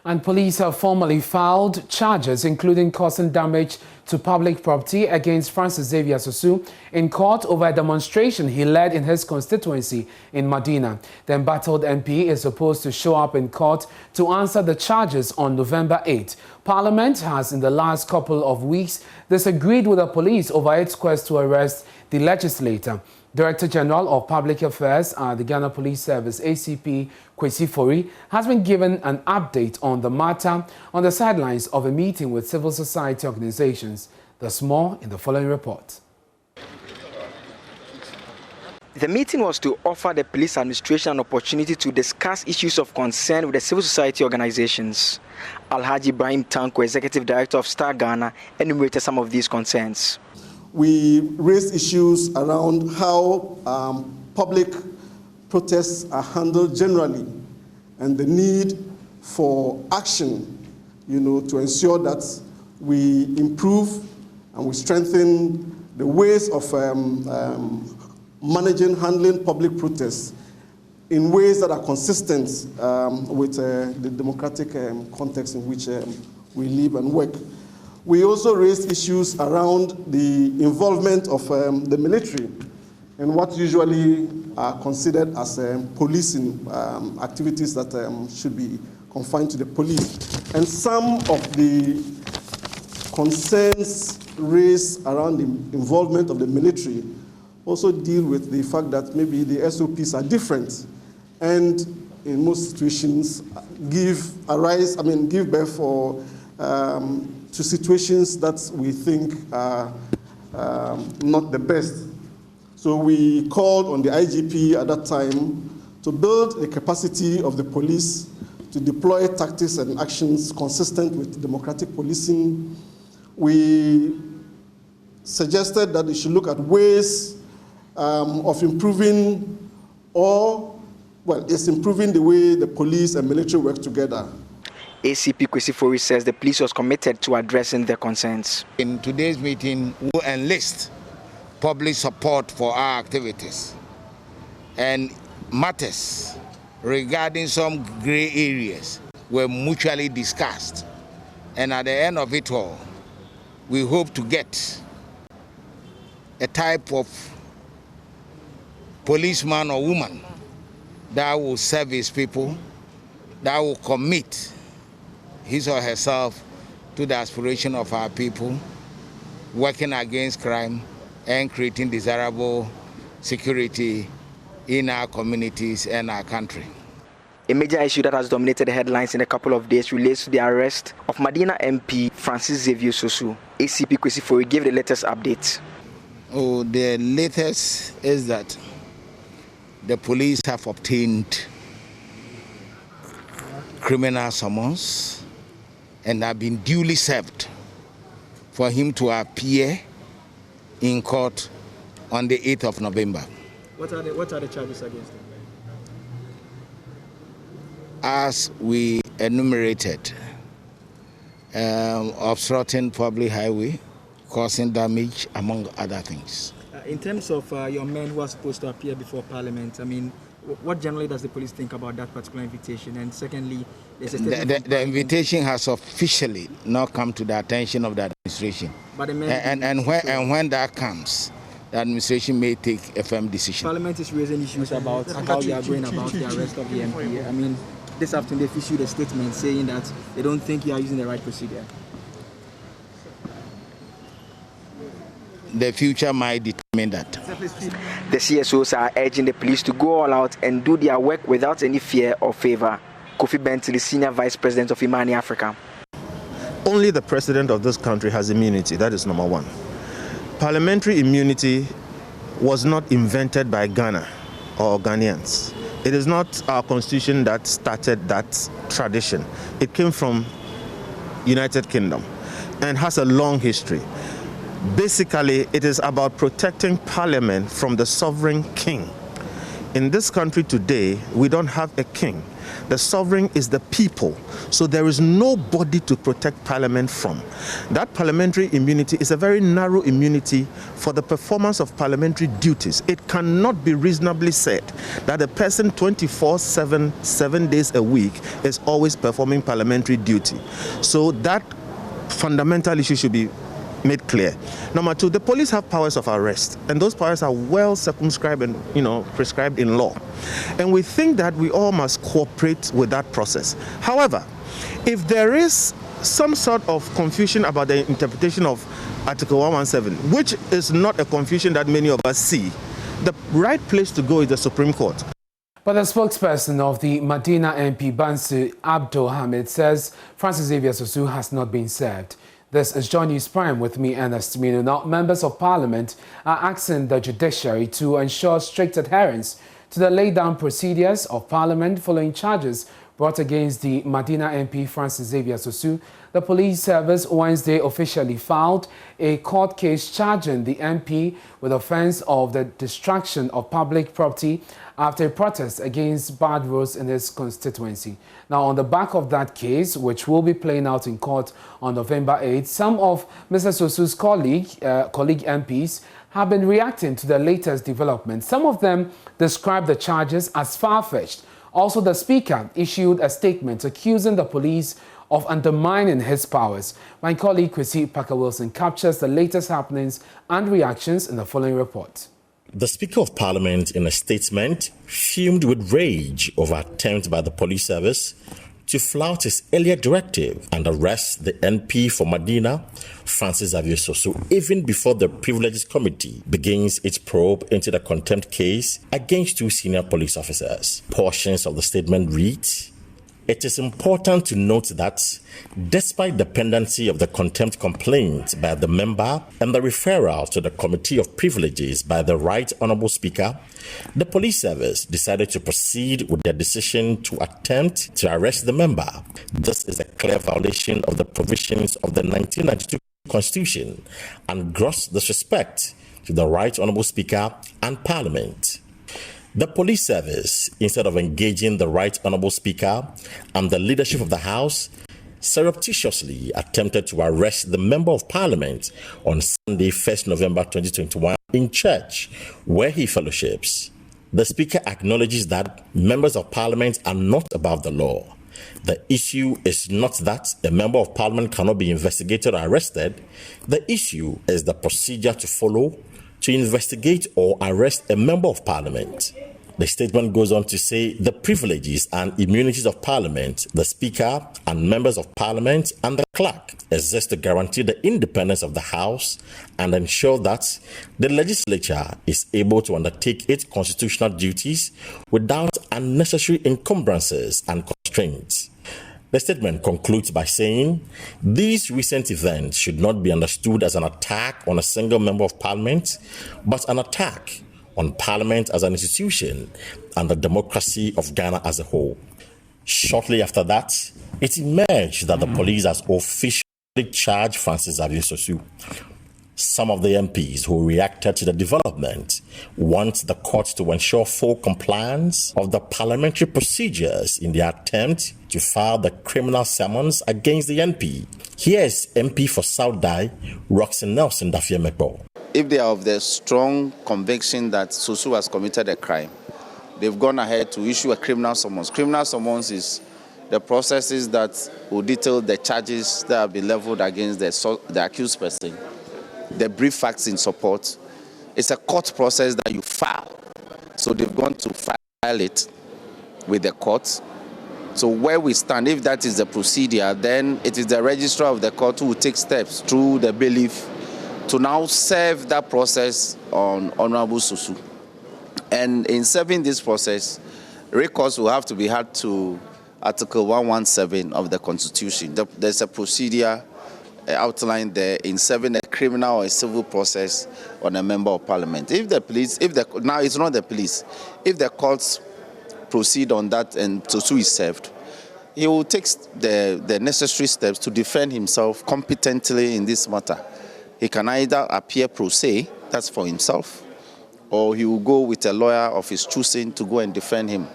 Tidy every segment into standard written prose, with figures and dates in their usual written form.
And police have formally filed charges including causing damage to public property against Francis Xavier Sosu in court over a demonstration he led in his constituency in Madina. The embattled MP is supposed to show up in court to answer the charges on November 8. Parliament has in the last couple of weeks disagreed with the police over its quest to arrest the legislator. Director General of Public Affairs at the Ghana Police Service, ACP Kwesi Fori, has been given an update on the matter on the sidelines of a meeting with civil society organizations. There's more in the following report. The meeting was to offer the police administration an opportunity to discuss issues of concern with the civil society organizations. Alhaji Ibrahim Tanko, Executive Director of Star Ghana, enumerated some of these concerns. We raised issues around how public protests are handled generally and the need for action, to ensure that we improve and we strengthen the ways of handling public protests in ways that are consistent with the democratic context in which we live and work. We also raised issues around the involvement of the military in what usually are considered as policing activities that should be confined to the police. And some of the concerns raised around the involvement of the military also deal with the fact that maybe the SOPs are different and in most situations give birth to situations that we think are not the best. So we called on the IGP at that time to build the capacity of the police to deploy tactics and actions consistent with democratic policing. We suggested that they should look at ways of improving improving the way the police and military work together. ACP Kwesi Fori says the police was committed to addressing their concerns. In today's meeting, we'll enlist public support for our activities and matters regarding some gray areas were mutually discussed. And at the end of it all, we hope to get a type of policeman or woman that will serve his people, that will commit his or herself to the aspiration of our people, working against crime and creating desirable security in our communities and our country. A major issue that has dominated the headlines in a couple of days relates to the arrest of Madina MP Francis Xavier Sosu. ACP Kwesi Fori gave the latest update. The latest is that the police have obtained criminal summons and have been duly served for him to appear in court on the 8th of November. What are the charges against him? As we enumerated, obstructing public highway, causing damage, among other things. In terms of your men who are supposed to appear before Parliament, what generally does the police think about that particular invitation? And secondly, the invitation has officially not come to the attention of the administration. But when that comes, the administration may take a firm decision. Parliament is raising issues about how they are going about the arrest of the MP. This afternoon they've issued a statement saying that they don't think you are using the right procedure. The future might determine that. The CSOs are urging the police to go all out and do their work without any fear or favor. Kofi Bentley, Senior Vice President of Imani Africa. Only the president of this country has immunity. That is number one. Parliamentary immunity was not invented by Ghana or Ghanaians. It is not our constitution that started that tradition. It came from United Kingdom and has a long history. Basically, it is about protecting Parliament from the sovereign king. In this country today, we don't have a king. The sovereign is the people. So there is nobody to protect Parliament from. That parliamentary immunity is a very narrow immunity for the performance of parliamentary duties. It cannot be reasonably said that a person 24/7, 7 days a week is always performing parliamentary duty. So that fundamental issue should be made clear. Number two, the police have powers of arrest, and those powers are well circumscribed and prescribed in law. And we think that we all must cooperate with that process. However, if there is some sort of confusion about the interpretation of Article 117, which is not a confusion that many of us see, the right place to go is the Supreme Court. But the spokesperson of the Madina MP, Bansu Abdul Hamid, says Francis Xavier Sosu has not been served. This is JoyNews Prime with me, Ernest Mino. Now, members of Parliament are asking the judiciary to ensure strict adherence to the laid-down procedures of Parliament following charges brought against the Madina MP, Francis Xavier Sosu. The police service Wednesday officially filed a court case charging the MP with offence of the destruction of public property after a protest against bad roads in his constituency. Now, on the back of that case, which will be playing out in court on November 8th, some of Mr. Sosu's colleague MPs have been reacting to the latest developments. Some of them describe the charges as far-fetched. Also, the Speaker issued a statement accusing the police of undermining his powers. My colleague Kwesi Parker-Wilson captures the latest happenings and reactions in the following report. The Speaker of Parliament, in a statement, fumed with rage over attempt by the police service to flout his earlier directive and arrest the MP for Madina, Francis Xavier Sosu, even before the Privileges Committee begins its probe into the contempt case against two senior police officers. Portions of the statement read, "It is important to note that, despite the pendency of the contempt complaint by the member and the referral to the Committee of Privileges by the Right Honourable Speaker, the police service decided to proceed with their decision to attempt to arrest the member. This is a clear violation of the provisions of the 1992 Constitution and gross disrespect to the Right Honourable Speaker and Parliament." The police service, instead of engaging the Right Honourable Speaker and the leadership of the House, surreptitiously attempted to arrest the Member of Parliament on Sunday, 1st November 2021, in church, where he fellowships. The Speaker acknowledges that members of Parliament are not above the law. The issue is not that a Member of Parliament cannot be investigated or arrested. The issue is the procedure to follow to investigate or arrest a Member of Parliament. The statement goes on to say the privileges and immunities of Parliament, the Speaker and Members of Parliament and the Clerk exist to guarantee the independence of the House and ensure that the legislature is able to undertake its constitutional duties without unnecessary encumbrances and constraints. The statement concludes by saying these recent events should not be understood as an attack on a single Member of Parliament, but an attack on Parliament as an institution and the democracy of Ghana as a whole. Shortly after that, it emerged that the police has officially charged Francis Xavier Sosu. Some of the MPs who reacted to the development want the court to ensure full compliance of the parliamentary procedures in their attempt to file the criminal summons against the MP. Here is MP for South Dai, Roxy Nelson Dafiemekbo. If they are of the strong conviction that Sosu has committed a crime, they've gone ahead to issue a criminal summons. Criminal summons is the processes that will detail the charges that have been leveled against the accused person, the brief facts in support. It's a court process that you file. So they've gone to file it with the court. So where we stand, if that is the procedure, then it is the registrar of the court who will take steps through the bailiff to now serve that process on Honorable Sosu. And in serving this process, recourse will have to be had to Article 117 of the Constitution. There's a procedure outlined there in serving a criminal or a civil process on a Member of Parliament. If the police, now it's not the police, if the courts proceed on that and Sosu is served, he will take the necessary steps to defend himself competently in this matter. He can either appear pro se, that's for himself, or he will go with a lawyer of his choosing to go and defend him.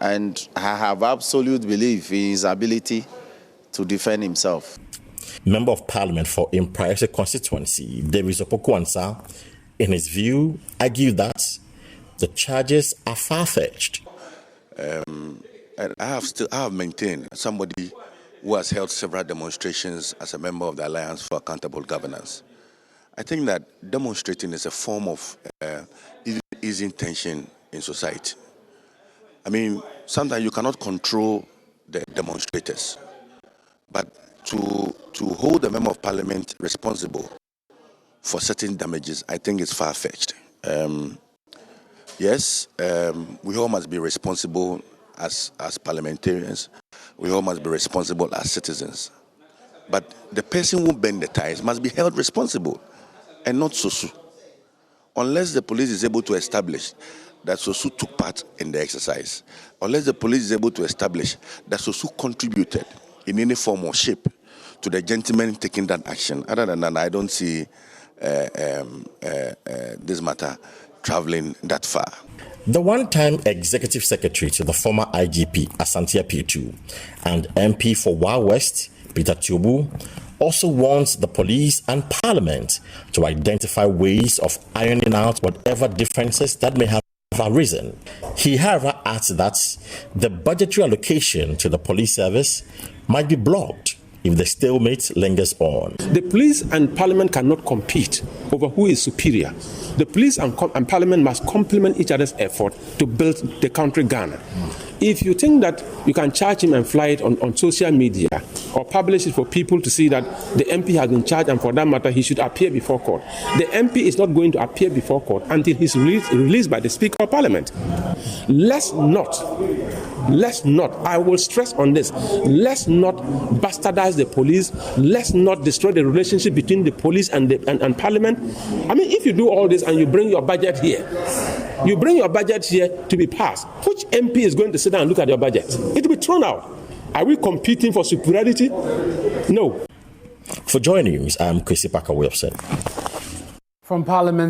And I have absolute belief in his ability to defend himself. Member of Parliament for Impriority constituency, David Opoku-Ansah, in his view, argued that the charges are far-fetched. And I have maintained somebody who has held several demonstrations as a member of the Alliance for Accountable Governance. I think that demonstrating is a form of easing tension in society. I mean, sometimes you cannot control the demonstrators, but to hold a member of parliament responsible for certain damages, I think it's far-fetched. Yes, we all must be responsible as parliamentarians. We all must be responsible as citizens. But the person who bend the ties must be held responsible, and not Sosu. Unless the police is able to establish that Sosu took part in the exercise, unless the police is able to establish that Sosu contributed in any form or shape to the gentleman taking that action. Other than that, I don't see this matter traveling that far. The one-time executive secretary to the former IGP, Asante Apiatu, and MP for Wa West, Peter Tiobu, also wants the police and parliament to identify ways of ironing out whatever differences that may have arisen. He, however, adds that the budgetary allocation to the police service might be blocked if the stalemate lingers on. The police and parliament cannot compete over who is superior. The police and parliament must complement each other's effort to build the country Ghana. If you think that you can charge him and fly it on social media or publish it for people to see that the MP has been charged and for that matter he should appear before court, the MP is not going to appear before court until he's released by the Speaker of Parliament. Let's not, I will stress on this, let's not bastardize the police, let's not destroy the relationship between the police and Parliament. I mean, if you do all this and you bring your budget here, to be passed, which MP is going to sit down and look at your budget? It will be thrown out. Are we competing for superiority? No. For JoyNews, I'm Kwesi Parker Wilson. From Parliament.